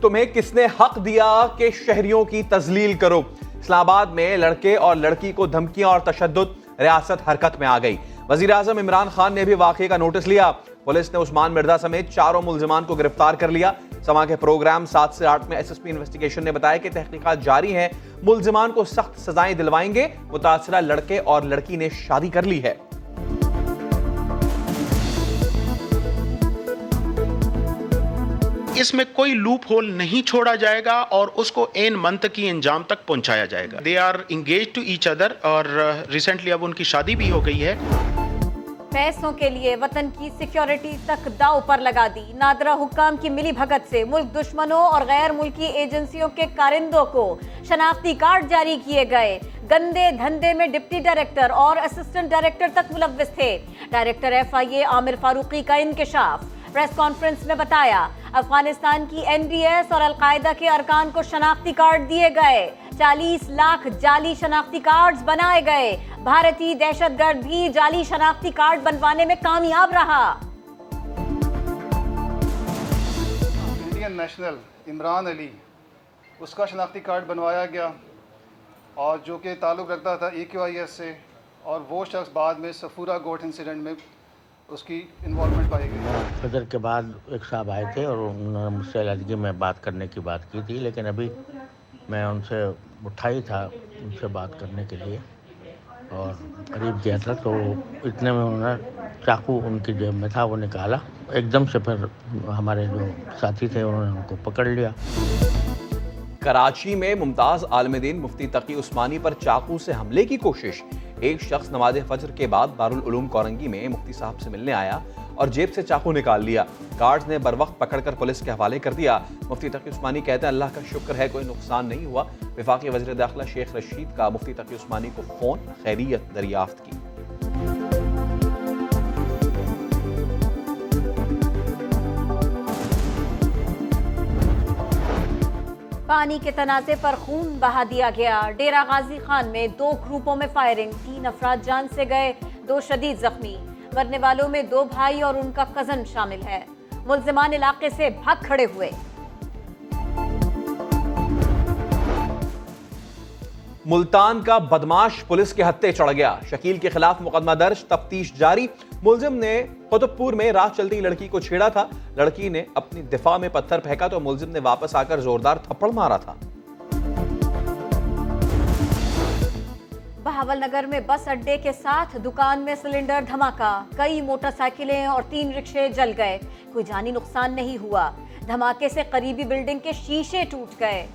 तुम्हें किसने हक दिया कि शहरियों की तजलील करो। इस्लामाबाद में लड़के और लड़की को धमकियां और तशद्दुद, रियासत हरकत में आ गई। वजीर आजम इमरान खान ने भी वाकये का नोटिस लिया। पुलिस ने उस्मान मिर्जा समेत 4 मुल्जिमान को गिरफ्तार कर लिया। समा के प्रोग्राम 7 से 8 में एसएसपी इन्वेस्टिगेशन ने बताया कि तहकीकात जारी हैं। मुल्जिमान को सख्त सजाएं दिलवाएंगे। मुतासरा लड़के और लड़की ने शादी कर ली है। इसमें कोई लूप होल नहीं छोड़ा जाएगा और उसको एन मंतकी अंजाम तक पहुंचाया जाएगा। They are engage to each other और रिसेंटली अब उनकी शादी भी हो गई है। पैसों के लिए वतन की सिक्योरिटी तक दांव पर लगा दी। नादरा हुक्काम की मिली भगत से मुल्क दुश्मनों और गैर मुल्की एजेंसियों के कारिंदों को शनाख्ती कार्ड जारी किए गए। गंदे धंधे में डिप्टी डायरेक्टर और असिस्टेंट डायरेक्टर तक मुलव्विस थे। डायरेक्टर FIA आमिर फारूकी का इंकशाफ। प्रेस कॉन्फ्रेंस में बताया अफगानिस्तान की NDS और अलकायदा के अरकान को शनाख्ती कार्ड दिए गए। 40 लाख जाली शनाख्ती कार्ड्स बनाए गए। भारतीय दहशतगर्द भी जाली शनाख्ती कार्ड बनवाने में कामयाब रहा। इंडियन नेशनल इमरान अली, उसका शनाख्ती कार्ड बनवाया गया और जो कि ताल्लुक़ रखता था AQIS से, और वो शख्स बाद में सफूरा गोट इंसिडेंट में उसकी इन्वॉल्वमेंट पाई गई। फजर के बाद एक साहब आए थे और उन्होंने मुझसे अलहदगी में बात करने की बात की थी, लेकिन अभी मैं उनसे उठाई था उनसे बात करने के लिए और करीब गया था तो इतने में उन्होंने चाकू उनकी जेब में था वो निकाला। एकदम से फिर हमारे जो साथी थे उन्होंने उनको पकड़ लिया। कराची में मुमताज आलमदीन मुफ्ती तकी उस्मानी पर चाकू से हमले की कोशिश। एक शख्स नमाज फजर के बाद दारुल उलूम कोरंगी में मुफ्ती साहब से मिलने आया और जेब से चाकू निकाल लिया। गार्ड्स ने बरवक्त पकड़कर पुलिस के हवाले कर दिया। मुफ्ती तकी उस्मानी कहते हैं अल्लाह का शुक्र है कोई नुकसान नहीं हुआ। वफाकी वज़ीर दाखिला शेख रशीद का मुफ्ती तकी उस्मानी को फोन खैरियत दरियाफ्त की। पानी के तनाज़े पर खून बहा दिया गया। डेरा गाजी खान में 2 ग्रुपों में फायरिंग। 3 अफराद जान से गए, 2 शदीद जख्मी। मरने वालों में 2 भाई और उनका कजन शामिल है। मुल्जिमान इलाके से भाग खड़े हुए। मुल्तान का बदमाश पुलिस के हत्थे चढ़ गया। शकील के खिलाफ मुकदमा दर्ज, तफ्तीश जारी। मुलजिम ने कुतुबपुर में राह चलती लड़की को छेड़ा था। लड़की ने अपनी दिफा में पत्थर फेंका तो मुलजिम ने वापस आकर जोरदार थप्पड़ मारा था। बहावलनगर में बस अड्डे के साथ दुकान में सिलेंडर धमाका। कई मोटरसाइकिलें और 3 रिक्शे जल गए। कोई जानी नुकसान नहीं हुआ। धमाके से करीबी बिल्डिंग के शीशे टूट गए।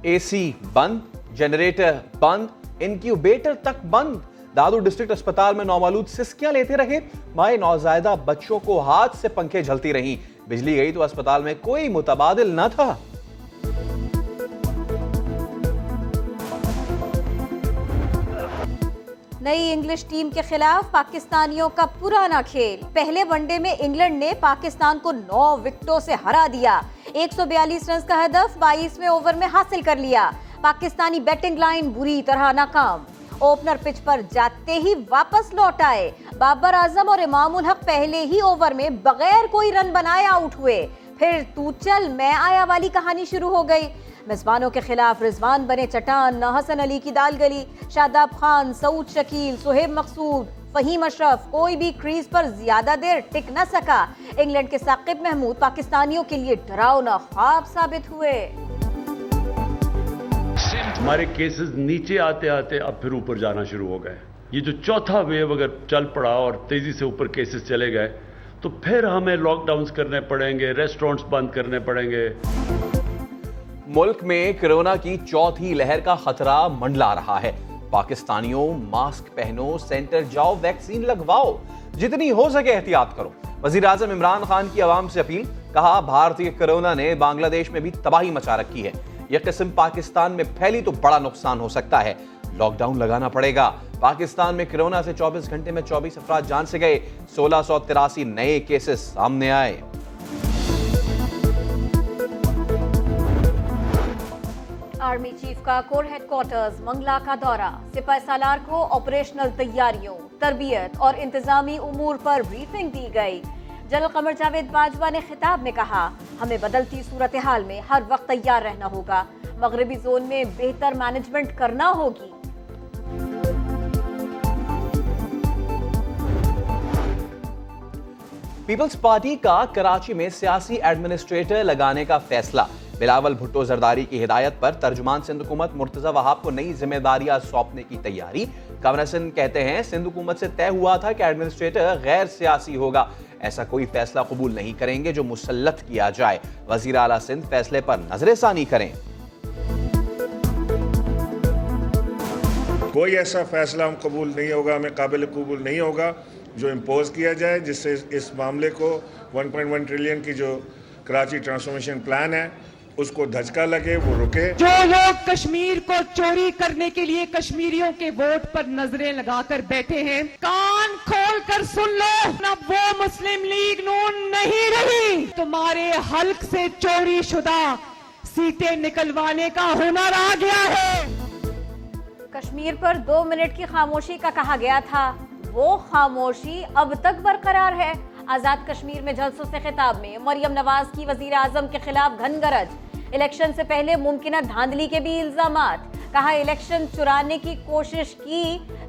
AC बंद, जनरेटर बंद, इंक्यूबेटर तक बंद। दादू डिस्ट्रिक्ट अस्पताल में नौमालूद सिसकियां लेते रहे। माए नौजायदा बच्चों को हाथ से पंखे झलती रहीं। बिजली गई तो अस्पताल में कोई मुतबादिल न था। नई इंग्लिश टीम के खिलाफ पाकिस्तानियों का पुराना खेल। पहले वनडे में इंग्लैंड ने पाकिस्तान को 9 विकेटों से हरा दिया। 142 रन का हदफ 22वें ओवर में हासिल कर लिया। पाकिस्तानी बैटिंग लाइन बुरी तरह नाकाम। ओपनर पिच पर जाते ही वापस लौट आए। बाबर आजम और इमामुल हक पहले ही ओवर में बगैर कोई रन बनाए आउट हुए। फिर तू चल मैं आया वाली कहानी शुरू हो गई। मेजबानों के खिलाफ रिजवान बने चटान। हसन अली की दाल गली, शादाब खान, सऊद शकील, सुहेब मकसूद, फहीम अशरफ, कोई भी क्रीज पर ज्यादा देर टिक न सका। इंग्लैंड के साकिब महमूद पाकिस्तानियों के लिए डरावना ख्वाब साबित हुए। हमारे केसेस नीचे आते आते अब फिर ऊपर जाना शुरू हो गए। ये जो चौथा वेव अगर चल पड़ा और तेजी से ऊपर केसेस चले गए तो फिर हमें लॉकडाउन्स करने पड़ेंगे, रेस्टोरेंट्स बंद करने पड़ेंगे। मुल्क में कोरोना की चौथी लहर का खतरा मंडला रहा है। पाकिस्तानियों मास्क पहनो, सेंटर जाओ, वैक्सीन लगवाओ, जितनी हो सके एहतियात करो। वजीर आजम इमरान खान की आवाम से अपील। कहा भारतीय कोरोना ने बांग्लादेश में भी तबाही मचा रखी है। यह किस्म पाकिस्तान में फैली तो बड़ा नुकसान हो सकता है। लॉकडाउन लगाना पड़ेगा। पाकिस्तान में कोरोना से 24 घंटे में 24 अफराद जान से गए। 1683 नए केसेस सामने आए। आर्मी चीफ का कोर हेडक्वार्टर्स मंगला का दौरा, सिपाही सालार को ऑपरेशनल तैयारियों, तरबियत और इंतजामी उमूर पर ब्रीफिंग दी गई। जनरल कमर जावेद बाजवा ने खिताब में कहा, हमें बदलती सूरत हाल में हर वक्त तैयार रहना होगा, मगरबी जोन में बेहतर मैनेजमेंट करना होगी। पीपल्स पार्टी का कराची में सियासी एडमिनिस्ट्रेटर लगाने का फैसला। बिलावल भुट्टो जरदारी की हिदायत पर तर्जुमान सिंध हुकूमत मुर्तजा वहाब को नई जिम्मेदारियां सौंपने की तैयारी। कमर हसन कहते हैं, सिंध हुकूमत से तय हुआ था कि एडमिनिस्ट्रेटर गैर सियासी होगा, ऐसा कोई फैसला कबूल नहीं करेंगे जो मुसल्लत किया जाए। वजीर आला सिंध फैसले पर नजरसानी करें। कोई ऐसा फैसला हम कबूल नहीं होगा, हमें काबिल कबूल नहीं होगा जो इम्पोज किया जाए, जिससे इस मामले को 1.1 ट्रिलियन की जो कराची ट्रांसफॉर्मेशन प्लान है उसको धचका लगे, वो रुके। जो लोग कश्मीर को चोरी करने के लिए कश्मीरियों के वोट पर नजरें लगाकर बैठे हैं, कान खोल कर सुन लो, ना वो मुस्लिम लीग नून नहीं रही। तुम्हारे हल्क से चोरी शुदा सीटें निकलवाने का हुनर आ गया है। कश्मीर पर 2 मिनट की खामोशी का कहा गया था, वो खामोशी अब तक बरकरार है। आजाद कश्मीर में जलसों से खिताब में मरियम नवाज की वजीर आजम के खिलाफ घनगरज। इलेक्शन से पहले मुमकिन धांधली के भी इल्जामात। कहा, इलेक्शन चुराने की कोशिश की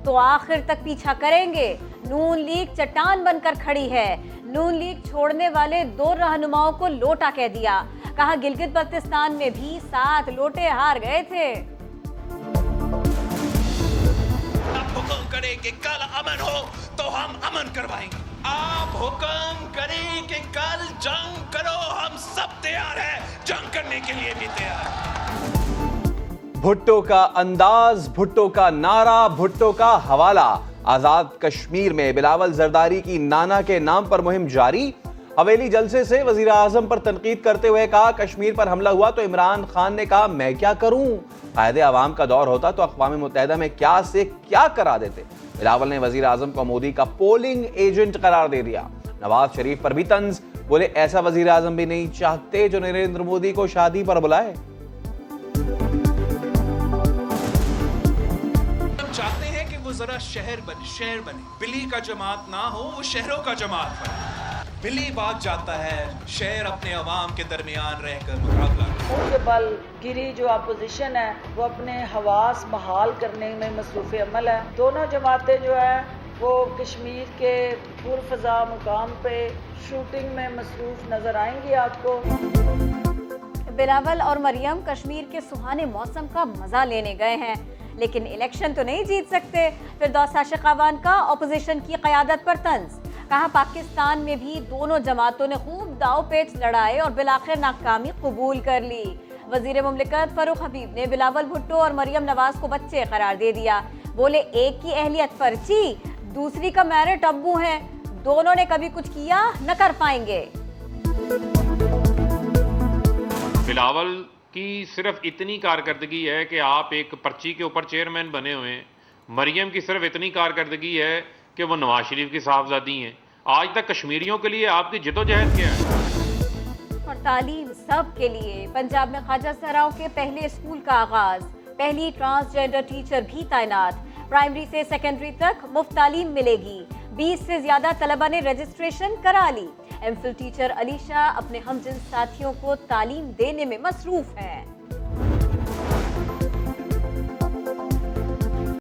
तो आखिर तक पीछा करेंगे। नून लीग चट्टान बनकर खड़ी है। नून लीग छोड़ने वाले 2 रहनुमाओं को लोटा कह दिया। कहा, गिलगित बल्तिस्तान में भी 7 लोटे हार गए थे। हुक्म करें कि कल अमन हो तो हम अमन करवाएंगे। आप हुक्म करें कि कल जंग करो, हम सब तैयार हैं, जंग करने के लिए भी तैयार। भुट्टो का अंदाज, भुट्टो का नारा, भुट्टो का हवाला। आजाद कश्मीर में बिलावल जरदारी की नाना के नाम पर मुहिम जारी। हवेली जलसे से वजीर आजम पर तनकीद करते हुए कहा, कश्मीर पर हमला हुआ तो इमरान खान ने कहा, मैं क्या करूं। कायदे अवाम का दौर होता तो अक़वाम मुत्तहिदा में क्या से क्या करा देते। बिलावल ने वजीर आजम को मोदी का पोलिंग एजेंट करार दे दिया। नवाज शरीफ पर भी तंज, बोले ऐसा वजीर आजम भी नहीं चाहते जो नरेंद्र मोदी को शादी पर बुलाए। हम चाहते हैं कि वो जरा शहर बने, बिली का जमात ना हो, वो शहरों का जमात बने। बिली बात जाता है, शहर अपने अवाम के दरमियान रहकर मुकाबला। उनके बल गिरी जो अपोजिशन है वो अपने हवास बहाल करने में मसरूफ़ अमल है। दोनों जमातें जो है वो कश्मीर के पुरफ़ज़ा मुकाम पे शूटिंग में मसरूफ़ नज़र आएंगी आपको। बिलावल और मरियम कश्मीर के सुहाने मौसम का मजा लेने गए हैं, लेकिन इलेक्शन तो नहीं जीत सकते। फिरदौस आशिक अवान का ऑपोजिशन की क़यादत पर तंज। कहा, पाकिस्तान में भी दोनों जमातों ने खूब दाव पेच लड़ाए और बिलाखिर नाकामी कबूल कर ली। वजीर मुमलिकत फरूख हबीब ने बिलावल भुट्टो और मरियम नवाज को बच्चे करार दे दिया। बोले, एक की अहलियत पर्ची, दूसरी का मैरिट अब्बू हैं, दोनों ने कभी कुछ किया न कर पाएंगे। बिलावल की सिर्फ इतनी कारकर्दगी है कि आप एक पर्ची के ऊपर चेयरमैन बने हुए हैं। मरियम की सिर्फ इतनी कारकर्दगी है कि वो नवाज शरीफ की साहबजादी हैं। आज तक कश्मीरियों के लिए आपकी जिदोजहद क्या है? और तालीम सब के लिए। पंजाब में ख्वाजा सराओं के पहले स्कूल का आगाज, पहली ट्रांसजेंडर टीचर भी तैनात। प्राइमरी से सेकेंडरी तक मुफ्त तालीम मिलेगी। 20 से ज्यादा तलबा ने रजिस्ट्रेशन करा ली। एमफिल टीचर अलीशा अपने हमजिन्स साथियों को तालीम देने में मसरूफ है।